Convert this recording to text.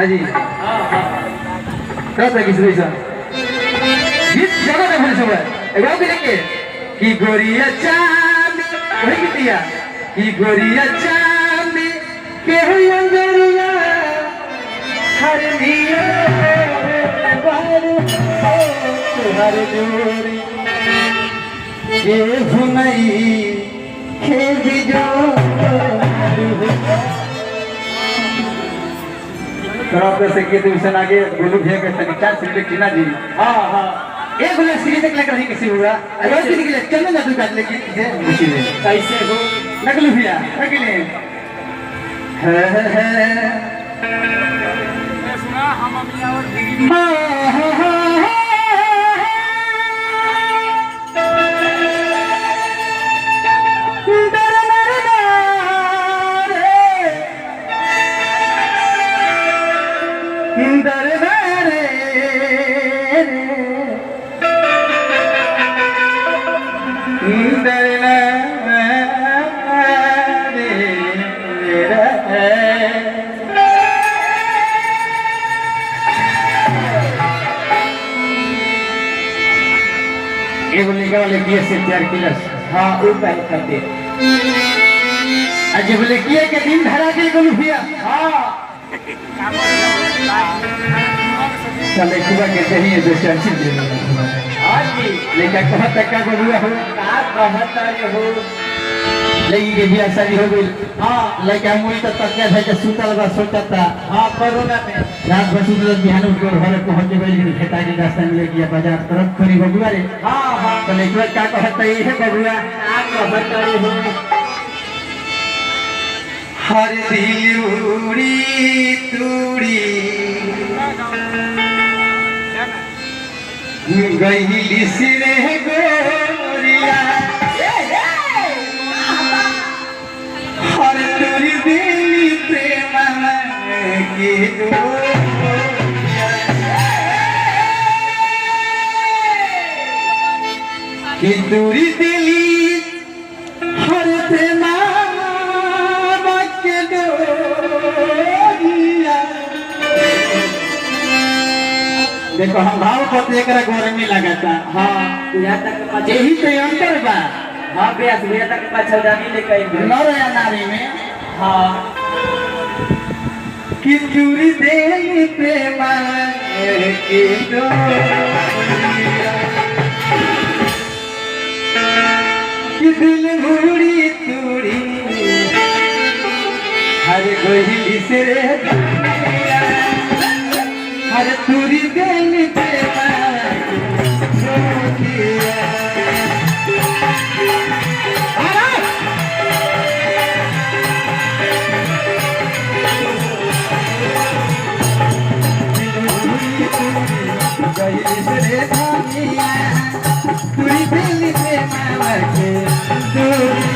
हाँ जी कैसा किस वैसा गीत जगह में भले सब एक बार भी लेंगे कि गोरिया चांद वही गीत दिया कि गोरिया चांद के अंदरिया हर दिया हर जोरी ये भुनई खेल जो तरफ से के तुम आगे बोलू भैया के तनी चांस ले टीना जी हां हां एक बोले सीरीज तक लेकर नहीं किसी हुआ अगर सीरीज के लिए चलने ना तू काट ले कि कैसे हो नकलू भैया अकेले है सुना हम अम्मी और दीदी वाले किए से प्यार किलस हाँ वो पहले करते आज बोले किए के दिन धरा के गोलू भैया हाँ चले सुबह के चाहिए जो चर्चित दिन हाँ जी लेकिन कहाँ तक का गोलू हो कहाँ तक हो लेकिन के बिया सारी हो गई हाँ लेकिन मुझे तो तक क्या था कि सूतल बस सोचा था हाँ कोरोना में रात भर सूतल बिहान उठ कर घर को होते हुए लेकिन खेता के रास्ता मिले गया बाजार तरफ खरी बबुआ रे हाँ हाँ तो लेकिन क्या कहता है बबुआ क्या कहता है हर दिल उड़ी तूड़ी गई सिरे गोरिया हर तोरी दिली प्रेम की कि दूरी दिली हर प्रेम के देखो हम भाव को एक गर्मी लगाता हाँ यहाँ तक यही तो अंतर बा हाँ ब्यास भैया तक मच्छरदानी लेकर नर या नारी में हाँ कि चूरी देली प्रेम के कि दिल मुड़ी तूड़ी हर गोहिली से रे हर तूरी देली प्रेम तुरी दिल में मार के